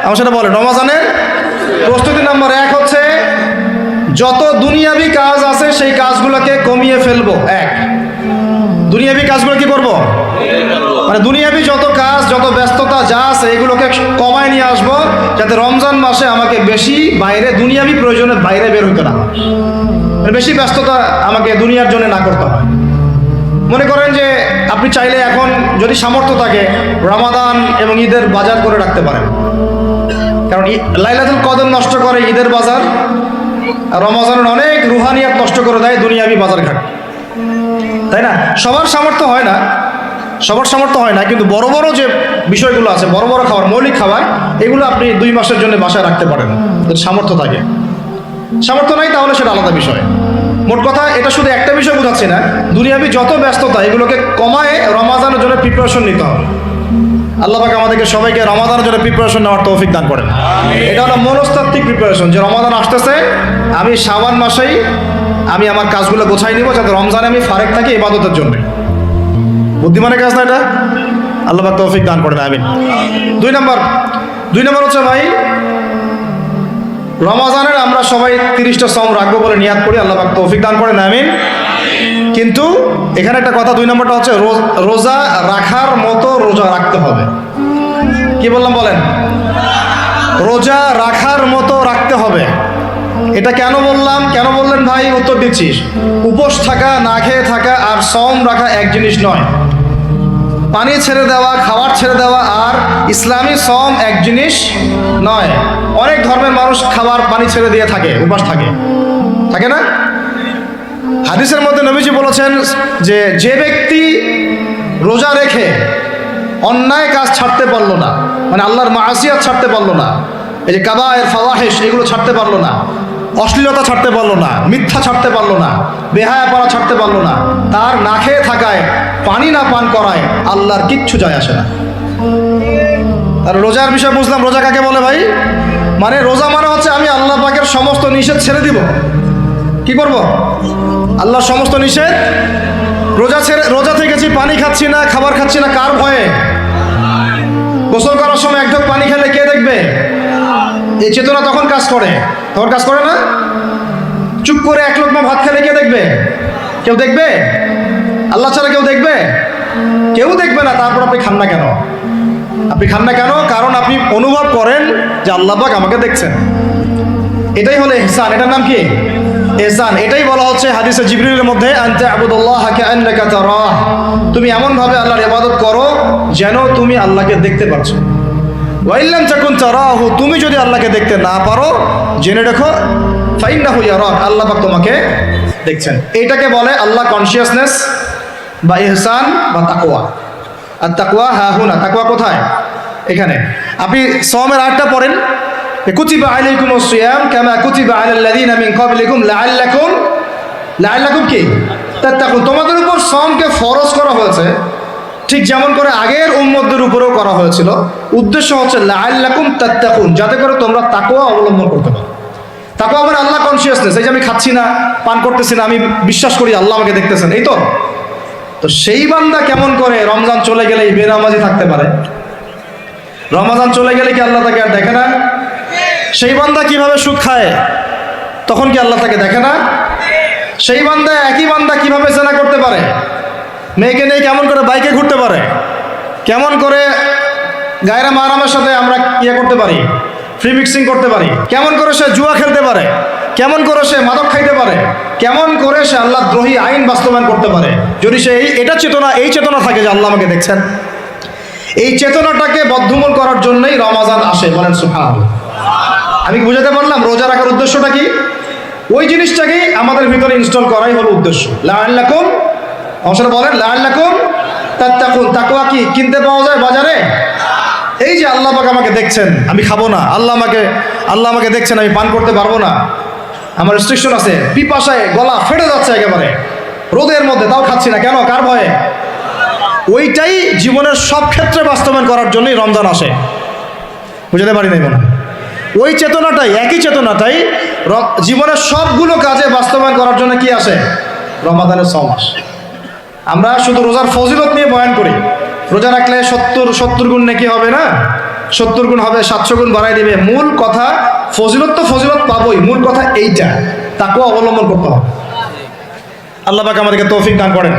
আমার সেটা বলেন। রমজানের প্রস্তুতি নাম্বার 1 হচ্ছে যত দুনিয়াবি কাজ আছে সেই কাজগুলোকে কমিয়ে ফেলবো। দুনিয়াবি কাজগুলো কি করব? মানে দুনিয়াবি যত কাজ, যত ব্যস্ততা যা আছে এগুলোকে কমায় নিয়ে আসবো, যাতে রমজান মাসে আমাকে বেশি বাইরে দুনিয়াবি প্রয়োজনের বাইরে বের হইতে না হয়, মানে বেশি ব্যস্ততা আমাকে দুনিয়ার জন্য না করতে হয়। মনে করেন যে আপনি চাইলে এখন যদি সামর্থ্য থাকে রমাদান এবং ঈদের বাজার করে রাখতে পারেন, কারণ লাইলাতুল কদর নষ্ট করে ঈদের বাজার, আর রমজানের অনেক রুহানিয়াত নষ্ট করে দেয় দুনিয়াবি বাজার ঘাট, তাই না? সবার সামর্থ্য হয় না, কিন্তু বড় বড় যে বিষয়গুলো আছে, বড় বড় খাবার, মৌলিক খাবার, এগুলো আপনি 2 মাসের জন্য বাসায় রাখতে পারেন যদি সামর্থ্য থাকে। সামর্থ্য নাই তাহলে সেটা আলাদা বিষয়। মোট কথা এটা শুধু একটা বিষয় বোঝাচ্ছি না, দুনিয়াবি যত ব্যস্ততা এগুলোকে কমায় রমাদানের জন্য প্রিপারেশন নিতে হবে। আল্লাহ পাক আমাদেরকে সবাইকে রমাদানের জন্য প্রিপারেশন নেওয়ার তৌফিক দান করেন। এটা হলো মনস্তাত্ত্বিক প্রিপারেশন, যে রমাদান আসতেছে, আমি শাবান মাসেই আমি আমার কাজগুলো গোছাই নিব, যাতে রমজানে আমি ফারেক থাকি ইবাদতের জন্য। বুদ্ধিমানের কাজ না এটা? আল্লাহ পাক তৌফিক দান করেন, আমিন। 2 নম্বর হচ্ছে ভাই, রমজানের আমরা সবাই 30টা সওম রাখবো বলে নিয়াত করি, আল্লাহ পাক তৌফিক দান করেন, আমিন। কিন্তু এখানে একটা কথা, 2 নম্বরটা হচ্ছে রোজা রাখার মতো রোজা রাখতে হবে। কি বললাম বলেন? রোজা রাখার মতো রাখতে হবে। এটা কেন বললাম, কেন বললেন ভাই? উত্তর দিচ্ছিস। উপোস থাকা, না খেয়ে থাকা আর সওম রাখা এক জিনিস নয়। পানি ছেড়ে দেওয়া, খাবার ছেড়ে দেওয়া আর ইসলামী সওম এক জিনিস নয়। অনেক ধর্মের মানুষ খাবার পানি ছেড়ে দিয়ে থাকে, উপাস থাকে না? হাদিসের মধ্যে নবীজি বলেছেন যে ব্যক্তি রোজা রেখে অন্যায় কাজ ছাড়তে পারলো না, মানে আল্লাহর মাসিয়াত ছাড়তে পারলো না, এই যে কাবায়ের ফাওয়াহিশ এগুলো ছাড়তে পারলো না, অশ্লীলতা ছাড়তে পারলো না, মিথ্যা ছাড়তে পারলো না, বেহায়াপনা ছাড়তে পারলো না, তার না খেয়ে থাকায়, পানি না পান করায় আল্লাহর কিচ্ছু যায় আসে না। আর রোজার বিষয় বুঝলাম। রোজা কাকে বলে ভাই? মানে রোজা মানে হচ্ছে আমি আল্লাহ পাকের সমস্ত নিষেধ ছেড়ে দিব। কি করব? আল্লাহর সমস্ত নিষেধ। রোজা থেকেছি, পানি খাচ্ছি না, খাবার খাচ্ছি না, কার ভয়ে? গোসল করার সময় এক ঢোক পানি খেলে কে দেখবে? এই চেতনা তখন কাজ করে না? চুপ করে 1 লোকমা ভাত খেলে কে দেখবে? কেউ দেখবে? আল্লাহ ছাড়া কেউ দেখবে? কেউ দেখবে না। তারপর আপনি খান না কেন? কারণ আপনি অনুভব করেন যে আল্লাহ পাক আমাকে দেখছেন। এটাই হলো ইহসান। এটার নাম কি? ইহসান। এটাই বলা হচ্ছে হাদিসে জিবরিলের মধ্যে, আনতা আবুদুল্লাহ কাআন্নাকা তারাহ, তুমি এমন ভাবে আল্লাহর ইবাদত করো যেন তুমি আল্লাহকে দেখতে পাচ্ছ। ওয়া ইল্লাম তাকুন তারাহু, তুমি যদি আল্লাহকে দেখতে না পারো জেনে রাখো ফাইন্নাহু ইয়ারাক, আল্লাহ পাক তোমাকে দেখছেন। এইটাকে বলে আল্লাহ কনসিয়াসনেস বা ইহসান বা তাকওয়া। আর তাকওয়া হাহুনা, তাকওয়া কোথায়? এখানে। আপনি সওমের 8টা পড়েন, কুতিবা আলাইকুমুস সিয়াম কামা কুতিবা আলাল লাযিনা মিন ক্বাবলিকুম লাআল্লাকুম কি তাত্তাকুন, তোমাদের উপর সওমকে ফরজ করা হয়েছে ঠিক যেমন করে আগের উম্মতদের উপরেও করা হয়েছিল। উদ্দেশ্য হচ্ছে লাআল্লাকুম তাত্তাকুন, যাতে করে তোমরা তাকওয়া অবলম্বন করতে পারো। তাকওয়া মানে আল্লাহ কনসিয়াসনেস, এই যে আমি খাচ্ছি না, পান করতেছি না, আমি বিশ্বাস করি আল্লাহ আমাকে দেখতেছেন, এই তো সেই বান্দা কেমন করে রমজান চলে গেলেই বেনামাজি থাকতে পারে? রমজান চলে গেলে কি আল্লাহ তাকে আর দেখে না? সেই বান্দা কিভাবে সুদ খায়, তখন কি আল্লাহ তাকে দেখে না? সেই বান্দা, একই বান্দা কিভাবে জেনা করতে পারে, মেয়েকে নিয়ে কেমন করে বাইকে ঘুরতে পারে, কেমন করে গায়রা মাহরামের সাথে আমরা করতে পারি, ফ্রি মিক্সিং করতে পারি, কেমন করে সে জুয়া খেলতে পারে, কেমন করে সে মাদক খাইতে পারে, কেমন করে সে আল্লাহ দ্রোহী আইন বাস্তবায়ন করতে পারে, যদি সে এই চেতনা থাকে যে আল্লাহ আমাকে দেখছেন। এই চেতনাটাকে বদ্ধমূল করার জন্যই রমাজান আসে। বলেন সুবহানাল্লাহ। আমি বুঝাতে পারলাম রোজা রাখার উদ্দেশ্যটা কি? ওই জিনিসটাকেই আমাদের ভিতরে ইনস্টল করাই হলো উদ্দেশ্য। লাআল্লাকুম, অবশ্যই বলেন লাআল্লাকুম তাত্তাকুন। তাকওয়া কি কিনতে পাওয়া যায় বাজারে? এই যে আল্লাহ পাক আমাকে দেখছেন, আমি খাবো না, আল্লাহ আমাকে দেখছেন, আমি পান করতে পারবো না, আমার রেস্ট্রিকশন আছে, পিপাসায় গলা ফেটে যাচ্ছে একেবারে রোদের মধ্যে, তাও খাচ্ছি না, কেন? কার ভয়ে? ওইটাই জীবনের সব ক্ষেত্রে বাস্তবায়ন করার জন্যই রমজান আসে। বুঝতে পারি নাই মনে? ওই চেতনাটাই, একই চেতনাটাই জীবনের সবগুলো কাজে বাস্তবায়ন করার জন্য কি আসে? রমাদানের সওম আসে। আমরা শুধু রোজার ফজিলত নিয়ে বয়ান করি, রোজা রাখলে 70 গুণ নাকি হবে না, 70 গুণ হবে, 700 গুণ বাড়াই দিবে। মূল কথা ফজিলত তো ফজিলত পাবোই, মূল কথা এইটা, তাকেও অবলম্বন করতে হবে। আল্লাহ পাক আমাদেরকে তৌফিক দান করেন।